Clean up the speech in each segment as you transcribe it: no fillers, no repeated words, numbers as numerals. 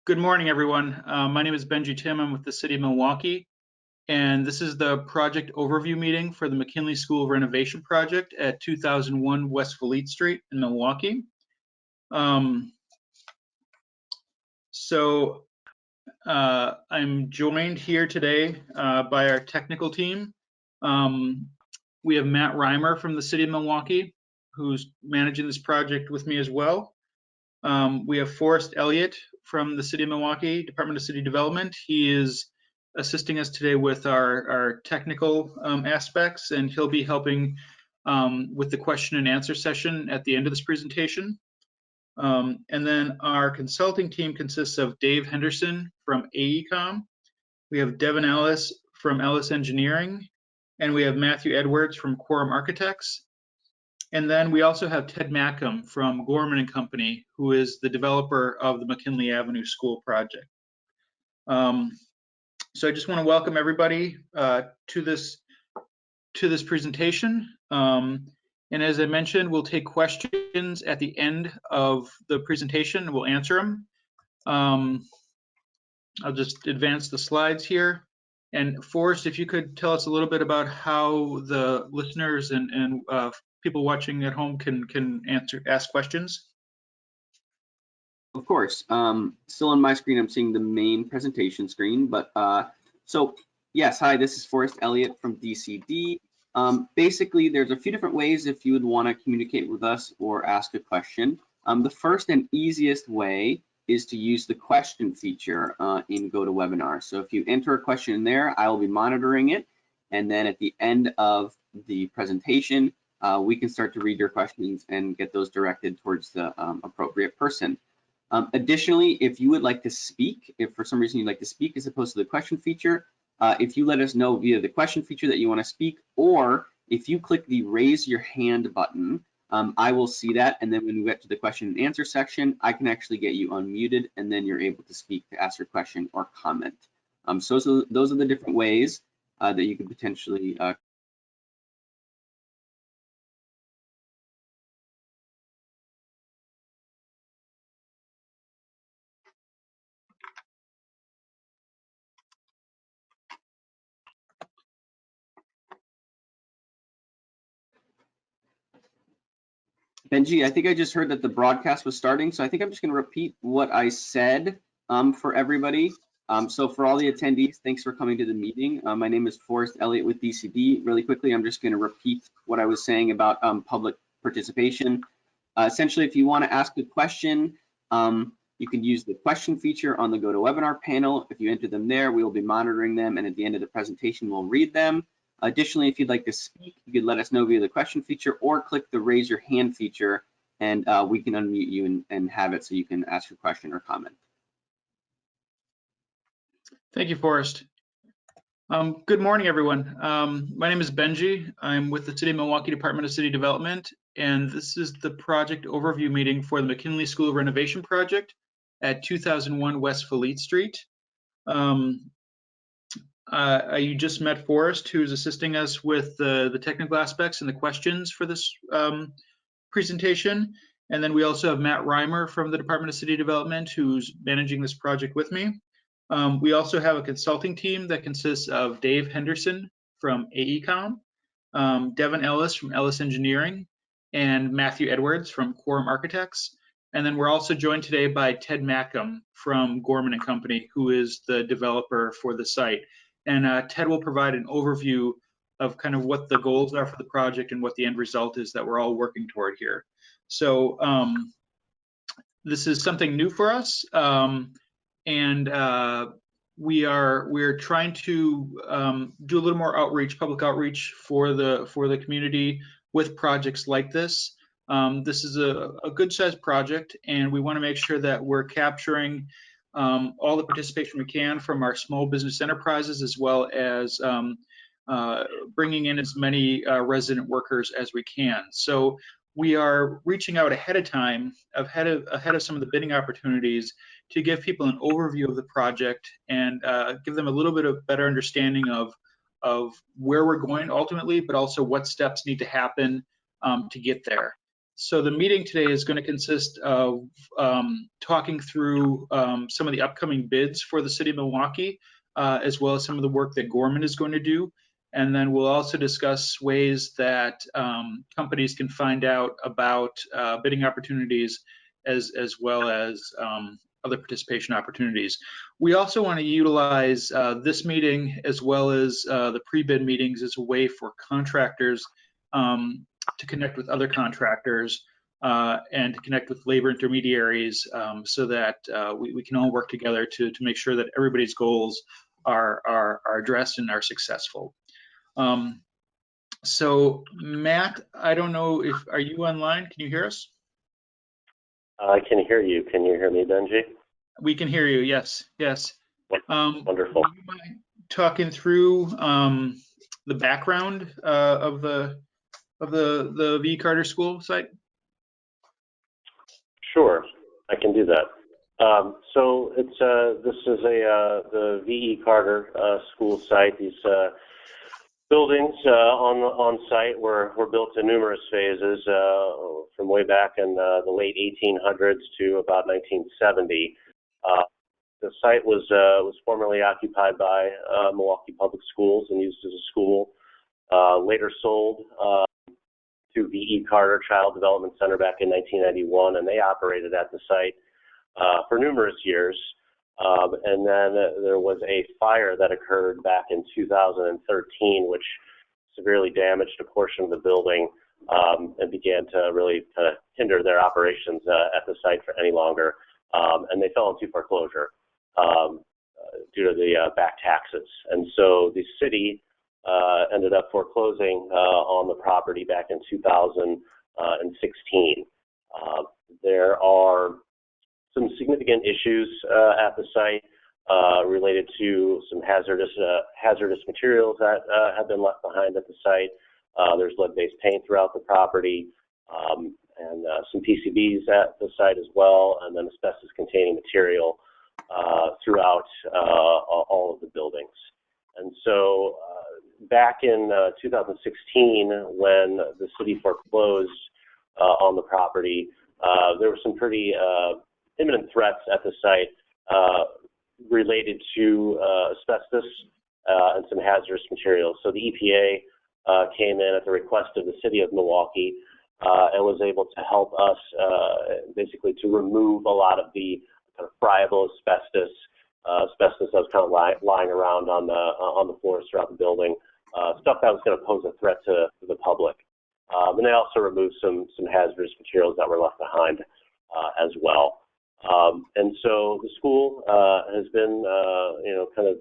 Good morning, everyone. My name is Benji Tim. I'm with the City of Milwaukee, and this is the project overview meeting for the McKinley School Renovation Project at 2001 West Fleet Street in Milwaukee. I'm joined here today by our technical team. We have Matt Reimer from the City of Milwaukee, who's managing this project with me as well. We have Forrest Elliott from the City of Milwaukee, Department of City Development. He is assisting us today with our technical aspects, and he'll be helping with the question and answer session at the end of this presentation. And then our consulting team consists of Dave Henderson from AECom. We have Devin Ellis from Ellis Engineering, and we have Matthew Edwards from Quorum Architects. And then we also have Ted Mackham from Gorman and Company, who is the developer of the McKinley Avenue School project. So I just want to welcome everybody to this presentation. And as I mentioned, we'll take questions at the end of the presentation. We'll answer them. I'll just advance the slides here. And Forrest, if you could tell us a little bit about how the listeners and people watching at home can ask questions. Of course. Still on my screen, I'm seeing the main presentation screen, but so yes, hi, this is Forrest Elliott from DCD. Basically, there's a few different ways if you would want to communicate with us or ask a question. The first and easiest way is to use the question feature in GoToWebinar. So if you enter a question in there, I will be monitoring it. And then at the end of the presentation, we can start to read your questions and get those directed towards the appropriate person. Additionally, if you would like to speak, if for some reason you'd like to speak as opposed to the question feature, if you let us know via the question feature that you want to speak, or if you click the raise your hand button, I will see that, and then when we get to the question and answer section, I can actually get you unmuted, and then you're able to speak to ask your question or comment. So those are the different ways that you could potentially Benji, I think I just heard that the broadcast was starting, so I think I'm just going to repeat what I said for everybody. So for all the attendees, thanks for coming to the meeting. My name is Forrest Elliott with DCD. Really quickly, I'm just going to repeat what I was saying about public participation. Essentially, if you want to ask a question, you can use the question feature on the GoToWebinar panel. If you enter them there, we will be monitoring them, and at the end of the presentation, we'll read them. Additionally, if you'd like to speak, you could let us know via the question feature or click the raise your hand feature, and we can unmute you and have it so you can ask your question or comment. Thank you, Forrest. Good morning, everyone. My name is Benji. I'm with the City of Milwaukee Department of City Development, and this is the project overview meeting for the McKinley School Renovation Project at 2001 West Fleet Street. You just met Forrest, who's assisting us with the technical aspects and the questions for this presentation. And then we also have Matt Reimer from the Department of City Development, who's managing this project with me. We also have a consulting team that consists of Dave Henderson from AECom, Devin Ellis from Ellis Engineering, and Matthew Edwards from Quorum Architects. And then we're also joined today by Ted Mackham from Gorman and Company, who is the developer for the site. And Ted will provide an overview of kind of what the goals are for the project and what the end result is that we're all working toward here. So this is something new for us, and we're trying to do a little more outreach, public outreach for the community with projects like this. This is a good-sized project, and we want to make sure that we're capturing all the participation we can from our small business enterprises, as well as bringing in as many resident workers as we can. So we are reaching out ahead of time, ahead of some of the bidding opportunities, to give people an overview of the project and give them a little bit of better understanding of where we're going ultimately, but also what steps need to happen to get there. So the meeting today is going to consist of talking through some of the upcoming bids for the City of Milwaukee, as well as some of the work that Gorman is going to do. And then we'll also discuss ways that companies can find out about bidding opportunities as well as other participation opportunities. We also want to utilize this meeting as well as the pre-bid meetings as a way for contractors to connect with other contractors and to connect with labor intermediaries so that we can all work together to make sure that everybody's goals are addressed and are successful. So Matt, I don't know if, are you online? Can you hear us? I can hear you. Can you hear me, Benji? We can hear you, yes, yes. Wonderful. Would you mind talking through the background of the V. Carter School site? Sure, I can do that. So it's this is the V.E. Carter School site. These buildings on site were built in numerous phases from way back in the late 1800s to about 1970. The site was formerly occupied by Milwaukee Public Schools and used as a school. Later sold to V.E. Carter Child Development Center back in 1991, and they operated at the site for numerous years. And then there was a fire that occurred back in 2013, which severely damaged a portion of the building and began to really kind of hinder their operations at the site for any longer. And they fell into foreclosure due to the back taxes. And so the city ended up foreclosing on the property back in 2016. There are some significant issues at the site related to some hazardous materials that have been left behind at the site. There's lead-based paint throughout the property and some PCBs at the site as well, and then asbestos-containing material throughout all of the buildings. And so back in 2016, when the city foreclosed on the property, there were some pretty imminent threats at the site related to asbestos and some hazardous materials. So the EPA came in at the request of the City of Milwaukee and was able to help us basically to remove a lot of the kind of friable asbestos that was kind of lying around on the floors throughout the building, stuff that was going to pose a threat to the public. And they also removed some hazardous materials that were left behind as well. And so the school has been, kind of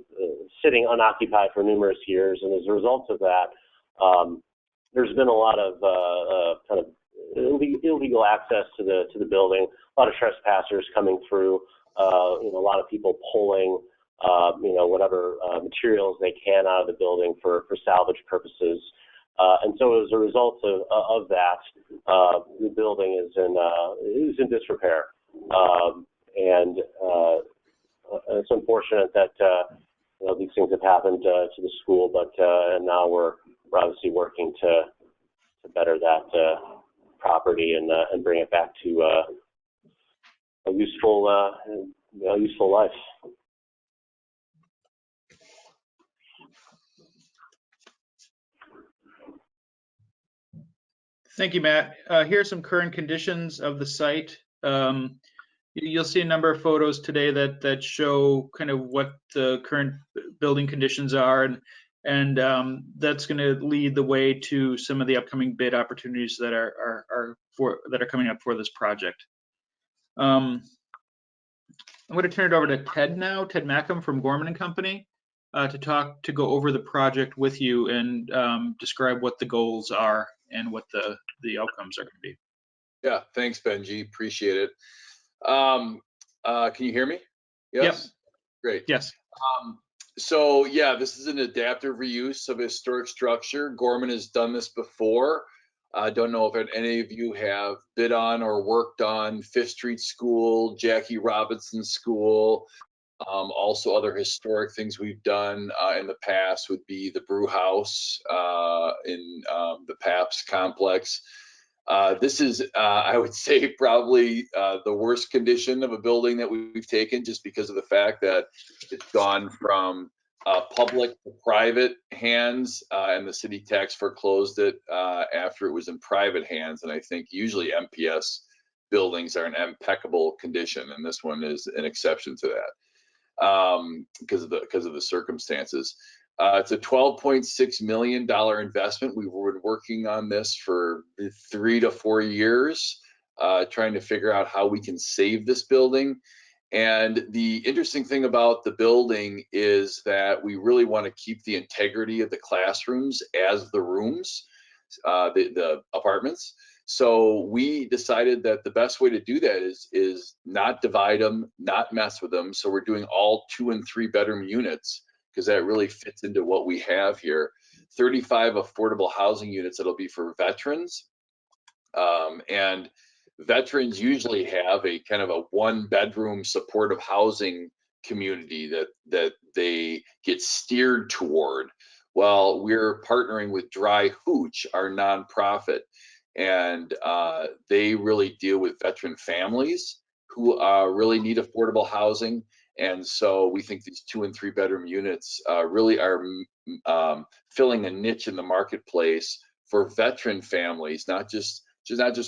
sitting unoccupied for numerous years, and as a result of that, there's been a lot of kind of illegal access to the building. A lot of trespassers coming through. A lot of people pulling, whatever materials they can out of the building for salvage purposes. And so as a result of that, the building is in disrepair. And it's unfortunate that these things have happened to the school, but and now we're obviously working to better that property and bring it back to a useful life. Thank you, Matt. Here are some current conditions of the site. You'll see a number of photos today that show kind of what the current building conditions are, and that's going to lead the way to some of the upcoming bid opportunities that are coming up for this project. I'm going to turn it over to Ted now, Ted Mackham from Gorman and Company, to go over the project with you and describe what the goals are and what the outcomes are going to be. Yeah, thanks, Benji. Appreciate it. Can you hear me? Yes? Yep. Great. Yes. So yeah, this is an adaptive reuse of a historic structure. Gorman has done this before. I don't know if any of you have bid on or worked on Fifth Street School, Jackie Robinson School. Also other historic things we've done in the past would be the Brew House in the Pabst complex. This is, I would say, probably the worst condition of a building that we've taken, just because of the fact that it's gone from public to private hands, and the city tax foreclosed it after it was in private hands. And I think usually MPS buildings are in impeccable condition, and this one is an exception to that because of the circumstances. It's a $12.6 million investment. We've been working on this for 3 to 4 years, trying to figure out how we can save this building. And the interesting thing about the building is that we really want to keep the integrity of the classrooms as the rooms, the apartments. So we decided that the best way to do that is not divide them, not mess with them. So we're doing all 2 and 3 bedroom units, because that really fits into what we have here. 35 affordable housing units that'll be for veterans. And veterans usually have a kind of a 1-bedroom supportive housing community that they get steered toward. Well, we're partnering with Dry Hooch, our nonprofit, and they really deal with veteran families who really need affordable housing. And so we think these 2 and 3 bedroom units really are filling a niche in the marketplace for veteran families, not just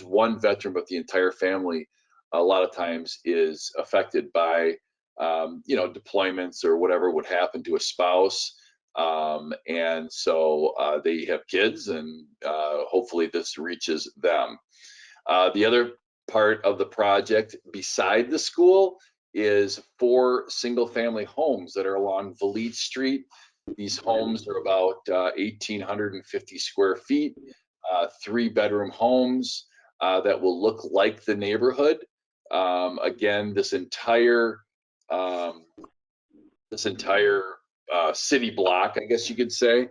one veteran, but the entire family. A lot of times is affected by deployments or whatever would happen to a spouse, and so they have kids, and hopefully this reaches them. The other part of the project beside the school is 4 single-family homes that are along Valete Street. These homes are about 1,850 square feet, 3-bedroom homes that will look like the neighborhood. Again, this entire city block, I guess you could say,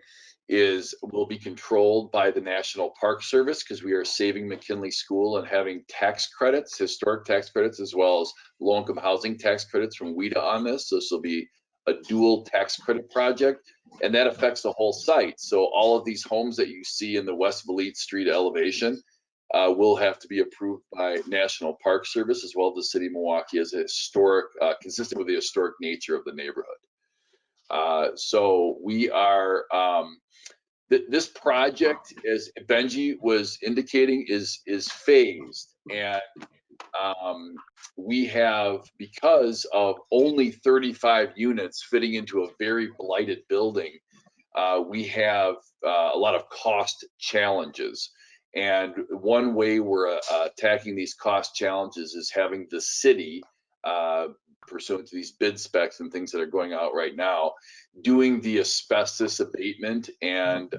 will be controlled by the National Park Service, because we are saving McKinley School and having tax credits, historic tax credits, as well as low-income housing tax credits from WIDA on this. So this will be a dual tax credit project, and that affects the whole site. So all of these homes that you see in the West Valete Street elevation will have to be approved by National Park Service, as well as the City of Milwaukee, as a historic, consistent with the historic nature of the neighborhood. So we are, this project, as Benji was indicating, is phased, and we have, because of only 35 units fitting into a very blighted building, we have a lot of cost challenges. And one way we're attacking these cost challenges is having the city, pursuant to these bid specs and things that are going out right now, doing the asbestos abatement and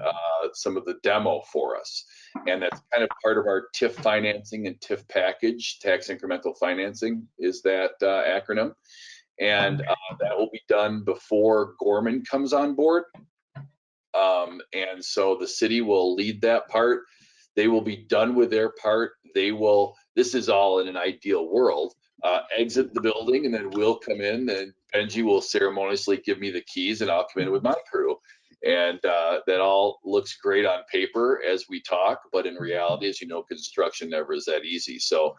some of the demo for us. And that's kind of part of our TIF financing and TIF package. Tax incremental financing is that acronym. And that will be done before Gorman comes on board. And so the city will lead that part. They will be done with their part. This is all in an ideal world, exit the building, and then we'll come in, and Benji will ceremoniously give me the keys, and I'll come in with my crew. And that all looks great on paper as we talk, but in reality, as you know, construction never is that easy. So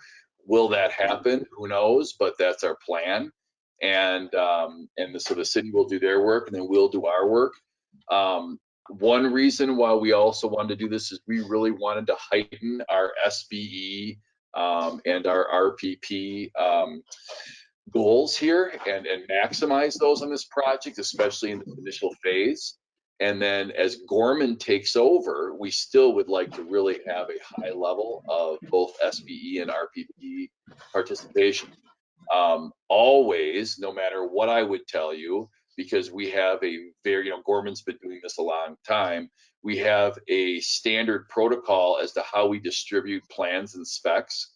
will that happen? Who knows? But that's our plan. And so the city will do their work, and then we'll do our work. One reason why we also wanted to do this is we really wanted to heighten our SBE and our RPP goals here, and maximize those on this project, especially in the initial phase. And then as Gorman takes over, we still would like to really have a high level of both SBE and RPP participation. Always, no matter what I would tell you, because we have a very, Gorman's been doing this a long time, we have a standard protocol as to how we distribute plans and specs.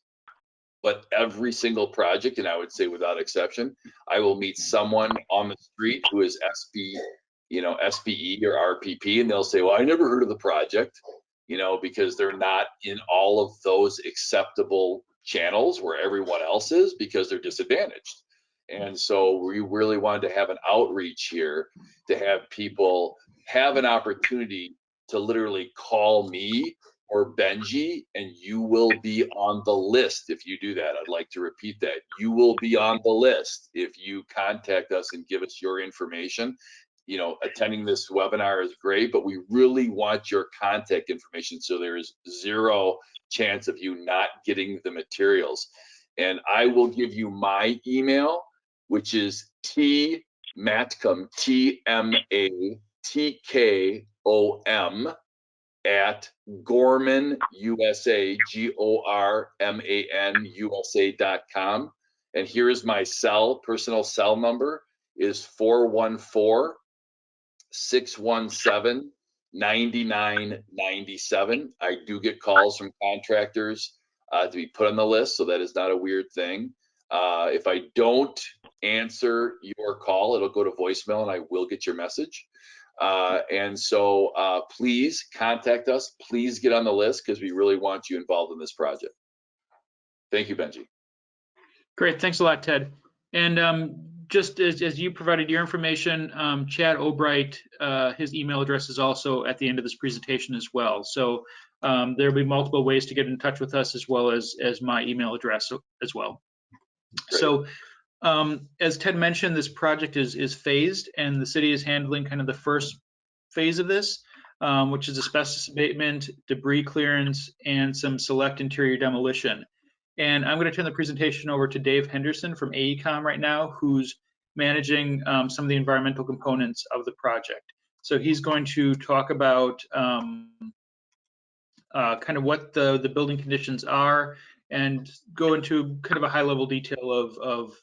But every single project, and I would say without exception, I will meet someone on the street who is SBE or RPP, and they'll say, well, I never heard of the project, because they're not in all of those acceptable channels where everyone else is, because they're disadvantaged. And so we really wanted to have an outreach here to have people have an opportunity to literally call me or Benji, and you will be on the list if you do that. I'd like to repeat that. You will be on the list if you contact us and give us your information. You know, attending this webinar is great, but we really want your contact information so there is zero chance of you not getting the materials. And I will give you my email, which is tmatcom, TMATKOM, at Gorman USA, GORMAN USA.com. And here is my personal cell number is 414-617-9997. I do get calls from contractors to be put on the list, so that is not a weird thing. If I don't answer your call, it'll go to voicemail and I will get your message. And so please contact us. Please get on the list because we really want you involved in this project. Thank you, Benji. Great, thanks a lot, Ted. And just as you provided your information, Chad Albright, his email address is also at the end of this presentation as well. So there'll be multiple ways to get in touch with us, as well as my email address as well. Great. So as Ted mentioned, this project is phased, and the city is handling kind of the first phase of this, which is asbestos abatement, debris clearance, and some select interior demolition. And I'm going to turn the presentation over to Dave Henderson from AECOM right now, who's managing some of the environmental components of the project. So he's going to talk about kind of what the building conditions are, and go into kind of a high-level detail of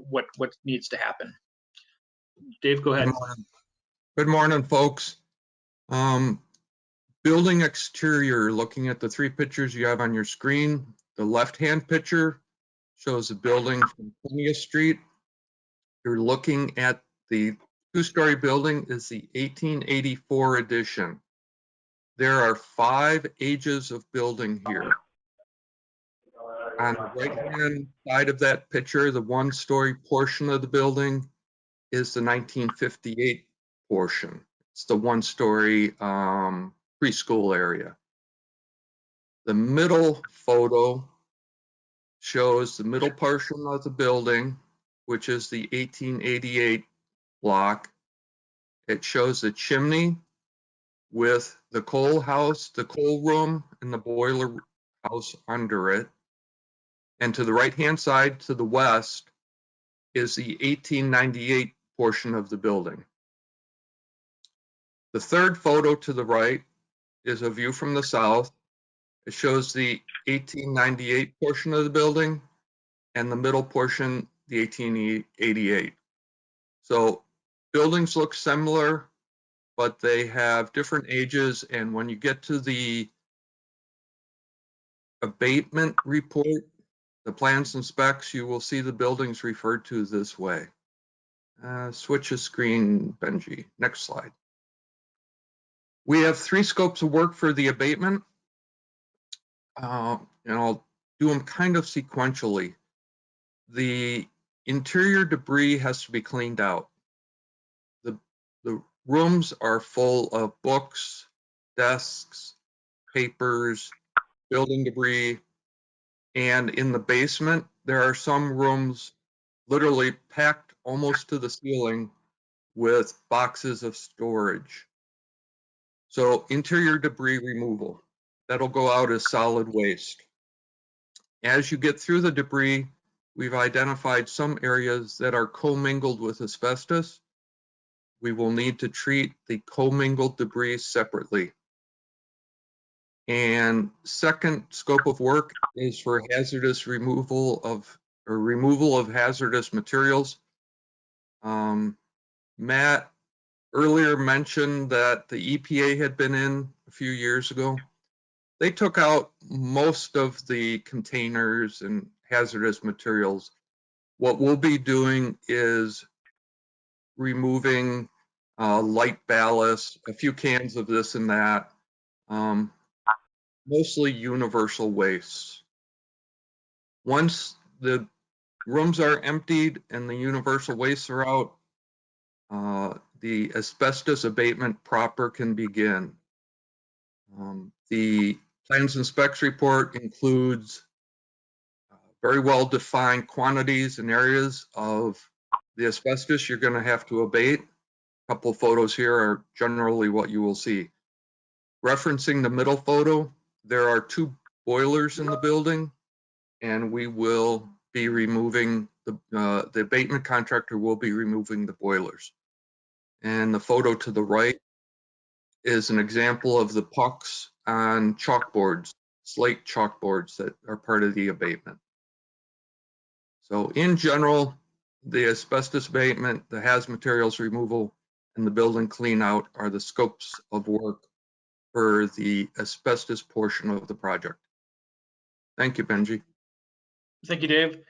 what needs to happen. Dave, go ahead. Good morning, folks. Building exterior, looking at the three pictures you have on your screen. The left-hand picture shows the building from 20th Street. You're looking at the two-story building is the 1884 edition. There are 5 ages of building here. On the right-hand side of that picture, the one-story portion of the building is the 1958 portion. It's the one-story preschool area. The middle photo shows the middle portion of the building, which is the 1888 block. It shows the chimney with the coal house, the coal room, and the boiler house under it. And to the right-hand side, to the west, is the 1898 portion of the building. The third photo to the right is a view from the south. It shows the 1898 portion of the building, and the middle portion, the 1888. So buildings look similar, but they have different ages. And when you get to the abatement report, the plans and specs, you will see the buildings referred to this way. Switch the screen, Benji. Next slide. We have 3 scopes of work for the abatement. And I'll do them kind of sequentially. The interior debris has to be cleaned out. The rooms are full of books, desks, papers, building debris, and in the basement, there are some rooms literally packed almost to the ceiling with boxes of storage. So interior debris removal, that'll go out as solid waste. As you get through the debris, we've identified some areas that are commingled with asbestos. We will need to treat the commingled debris separately. And second scope of work is for hazardous removal of hazardous materials. Matt earlier mentioned that the EPA had been in a few years ago. They took out most of the containers and hazardous materials. What we'll be doing is removing light ballast, a few cans of this and that, mostly universal waste. Once the rooms are emptied and the universal wastes are out, the asbestos abatement proper can begin. The Plans and specs report includes very well-defined quantities and areas of the asbestos you're going to have to abate. A couple photos here are generally what you will see. Referencing the middle photo, there are 2 boilers in the building, and we will be removing the abatement contractor will be removing the boilers. And the photo to the right is an example of the pucks on chalkboards, slate chalkboards that are part of the abatement. So in general, the asbestos abatement, the hazardous materials removal, and the building clean out are the scopes of work for the asbestos portion of the project. Thank you, Benji. Thank you, Dave.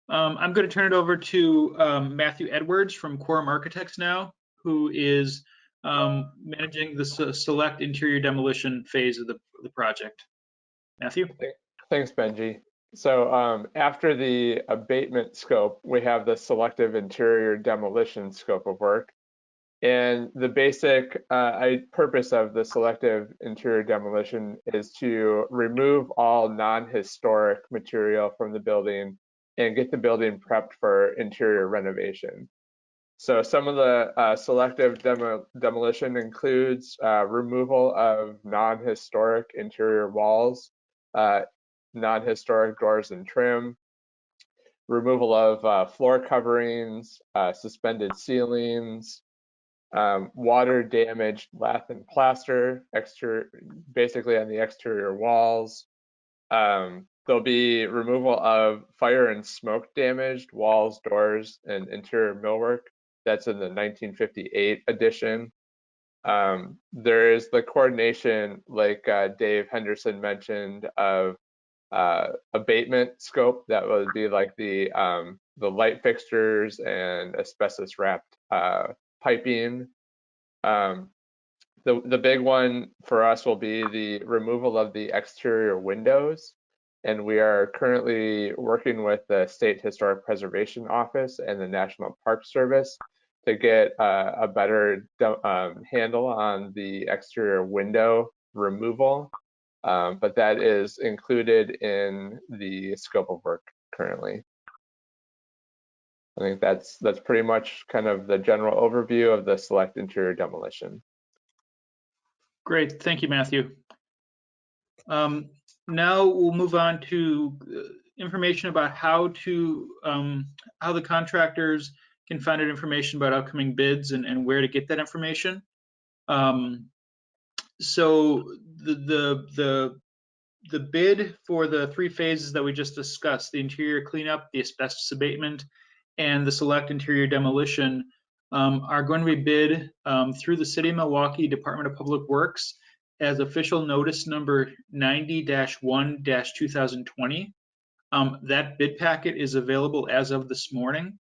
I'm going to turn it over to Matthew Edwards from Quorum Architects now, who is managing the select interior demolition phase of the project. Matthew? Thanks, Benji. So after the abatement scope, we have the selective interior demolition scope of work. And the basic purpose of the selective interior demolition is to remove all non-historic material from the building and get the building prepped for interior renovation. So some of the selective demolition includes removal of non-historic interior walls, non-historic doors and trim, removal of floor coverings, suspended ceilings, water damaged lath and plaster, basically on the exterior walls. There'll be removal of fire and smoke damaged walls, doors, and interior millwork. That's in the 1958 edition. There is the coordination, like Dave Henderson mentioned, of abatement scope. That would be like the light fixtures and asbestos wrapped piping. The big one for us will be the removal of the exterior windows. And we are currently working with the State Historic Preservation Office and the National Park Service to get a better handle on the exterior window removal. But that is included in the scope of work currently. I think that's pretty much kind of the general overview of the select interior demolition. Great, thank you, Matthew. Now we'll move on to information about how the contractors can find out information about upcoming bids and where to get that information. So the bid for the 3 phases that we just discussed, the interior cleanup, the asbestos abatement, and the select interior demolition, are going to be bid through the City of Milwaukee Department of Public Works as official notice number 90-1-2020. That bid packet is available as of this morning.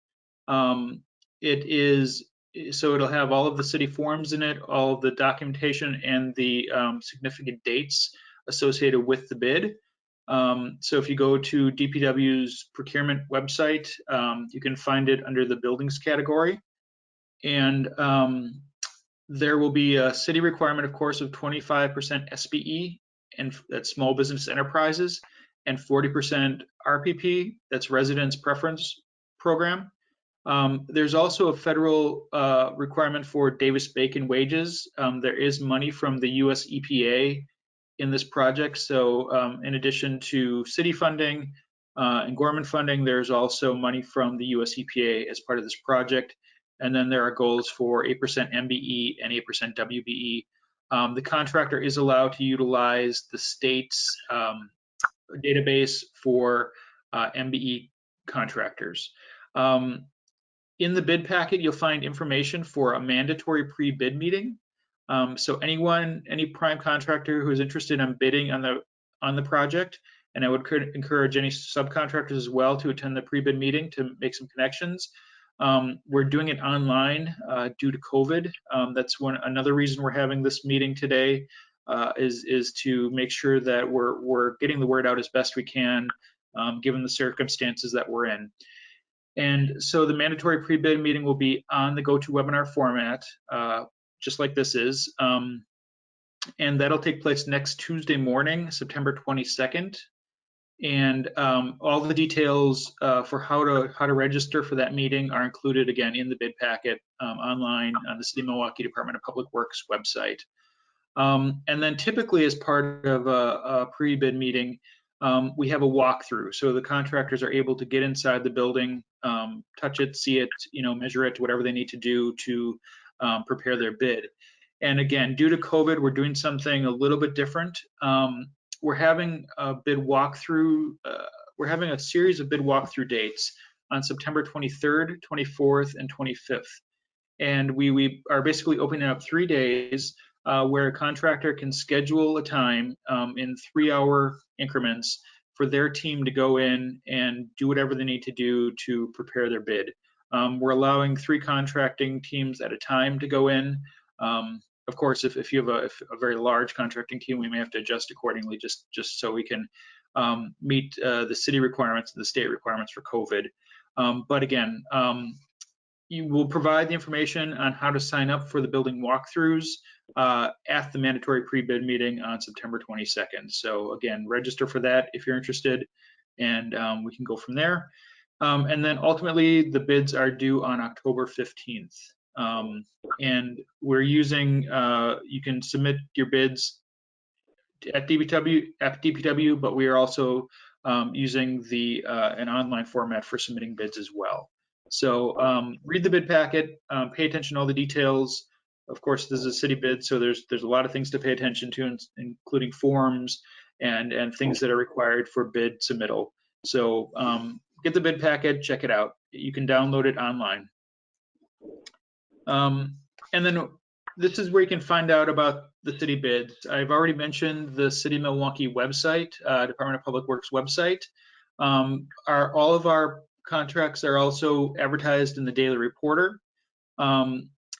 So it'll have all of the city forms in it, all of the documentation, and the significant dates associated with the bid. So if you go to DPW's procurement website, you can find it under the buildings category. And there will be a city requirement, of course, of 25% SBE, and that's small business enterprises, and 40% RPP, that's residence preference program. There's also a federal requirement for Davis-Bacon wages. There is money from the US EPA in this project. So in addition to city funding and government funding, there's also money from the US EPA as part of this project. And then there are goals for 8% MBE and 8% WBE. The contractor is allowed to utilize the state's database for MBE contractors. In the bid packet, you'll find information for a mandatory pre-bid meeting. So any prime contractor who is interested in bidding on the project, and I would encourage any subcontractors as well to attend the pre-bid meeting to make some connections. We're doing it online due to COVID. That's another reason we're having this meeting today, is to make sure that we're getting the word out as best we can, given the circumstances that we're in. And so the mandatory pre-bid meeting will be on the GoToWebinar format, just like this is. and that'll take place next Tuesday morning, September 22nd. And all the details for how to register for that meeting are included again in the bid packet online on the City of Milwaukee Department of Public Works website. And then typically as part of a pre-bid meeting, we have a walkthrough. So the contractors are able to get inside the building, touch it, see it, measure it, whatever they need to do to prepare their bid. And again, due to COVID, we're doing something a little bit different. We're having a bid walkthrough. We're having a series of bid walkthrough dates on September 23rd, 24th, and 25th. And we are basically opening up 3 days where a contractor can schedule a time in 3-hour increments for their team to go in and do whatever they need to do to prepare their bid. We're allowing 3 contracting teams at a time to go in. Of course, if you have a very large contracting team, we may have to adjust accordingly just so we can meet the city requirements and the state requirements for COVID. But again, you will provide the information on how to sign up for the building walkthroughs at the mandatory pre-bid meeting on September 22nd. So again, register for that if you're interested, and we can go from there. And then ultimately, the bids are due on October 15th. And we're using, you can submit your bids at DPW, but we are also using an online format for submitting bids as well. So read the bid packet, pay attention to all the details. Of course, this is a city bid, so there's a lot of things to pay attention to, including forms and things that are required for bid submittal. So get the bid packet, check it out. You can download it online. And then this is where you can find out about the city bids. I've already mentioned the City of Milwaukee website, Department of Public Works website. All of our contracts are also advertised in the Daily Reporter.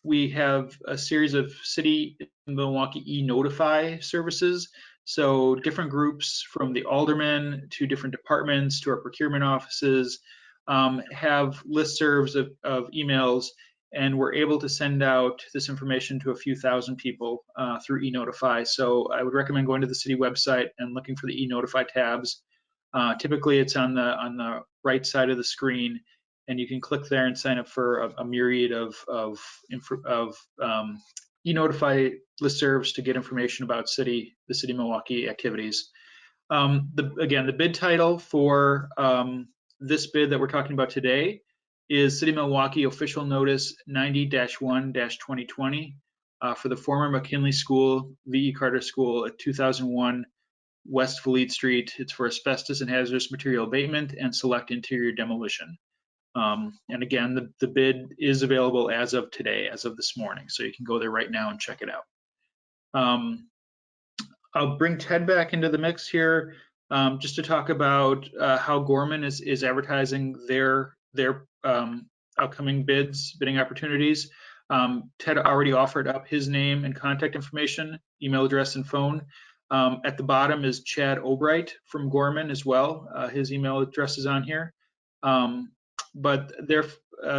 We have a series of City of Milwaukee e-notify services. So different groups from the aldermen to different departments to our procurement offices have listservs of emails, and we're able to send out this information to a few thousand people through e-notify. So I would recommend going to the city website and looking for the e-notify tabs. Typically it's on the right side of the screen, and you can click there and sign up for a myriad of e-notify listservs to get information about the City of Milwaukee activities. Again, the bid title for this bid that we're talking about today is City of Milwaukee Official Notice 90-1-2020 for the former McKinley School, V.E. Carter School at 2001 West Fleet Street. It's for asbestos and hazardous material abatement and select interior demolition. And again, the bid is available as of today, as of this morning. So you can go there right now and check it out. I'll bring Ted back into the mix here just to talk about how Gorman is advertising their upcoming bidding opportunities. Ted already offered up his name and contact information, email address and phone. At the bottom is Chad Albright from Gorman as well. His email address is on here. But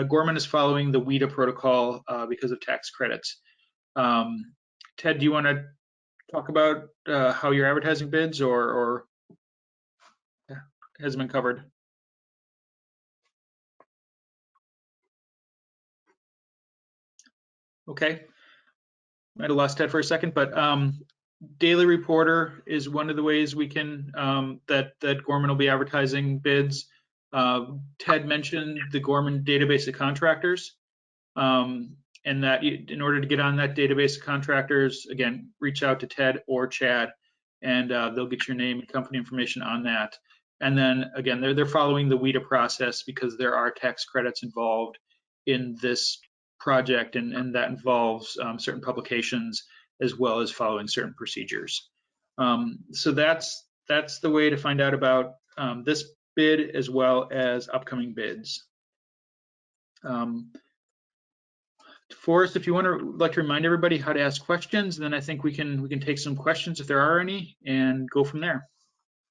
Gorman is following the WIDA protocol because of tax credits. Ted, do you want to talk about how you're advertising bids, or has it been covered? Okay, might have lost Ted for a second, but Daily Reporter is one of the ways we can that Gorman will be advertising bids. Ted mentioned the Gorman database of contractors, and that in order to get on that database of contractors, again, reach out to Ted or Chad, and they'll get your name and company information on that. And then again, they're following the WIDA process because there are tax credits involved in this project, and that involves certain publications as well as following certain procedures. So that's the way to find out about this bid as well as upcoming bids. Forrest, if you like to remind everybody how to ask questions, then I think we can take some questions if there are any and go from there.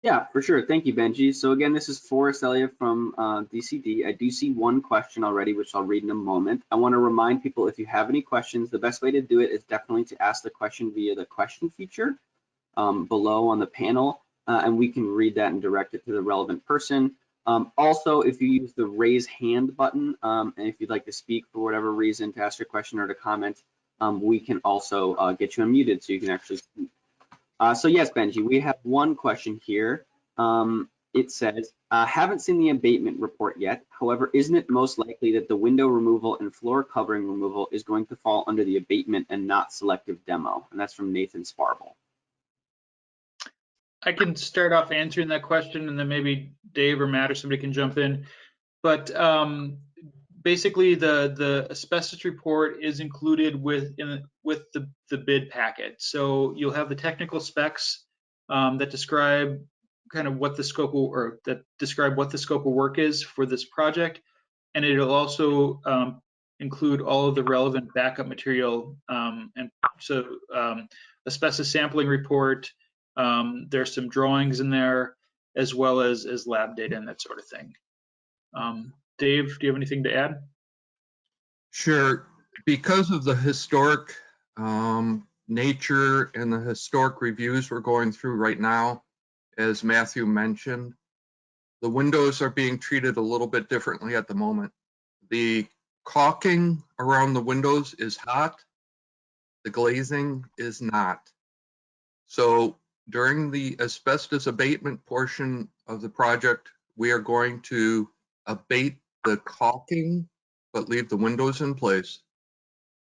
Yeah, for sure. Thank you, Benji. So again, this is Forrest Elliott from DCD. I do see one question already, which I'll read in a moment. I want to remind people, if you have any questions, the best way to do it is definitely to ask the question via the question feature below on the panel, and we can read that and direct it to the relevant person. Also, if you use the raise hand button, and if you'd like to speak for whatever reason, to ask your question or to comment, we can also get you unmuted so you can actually speak. So yes, Benji, we have one question here. It says, haven't seen the abatement report yet. However, isn't it most likely that the window removal and floor covering removal is going to fall under the abatement and not selective demo? And that's from Nathan Sparble. I can start off answering that question, and then maybe Dave or Matt or somebody can jump in. But basically, the asbestos report is included with the bid packet. So you'll have the technical specs that describe kind of what the scope of work is for this project, and it'll also include all of the relevant backup material. And so asbestos sampling report. There's some drawings in there, as well as lab data and that sort of thing. Dave, do you have anything to add? Sure. Because of the historic nature and the historic reviews we're going through right now, as Matthew mentioned, the windows are being treated a little bit differently at the moment. The caulking around the windows is hot. The glazing is not. So during the asbestos abatement portion of the project, we are going to abate the caulking, but leave the windows in place.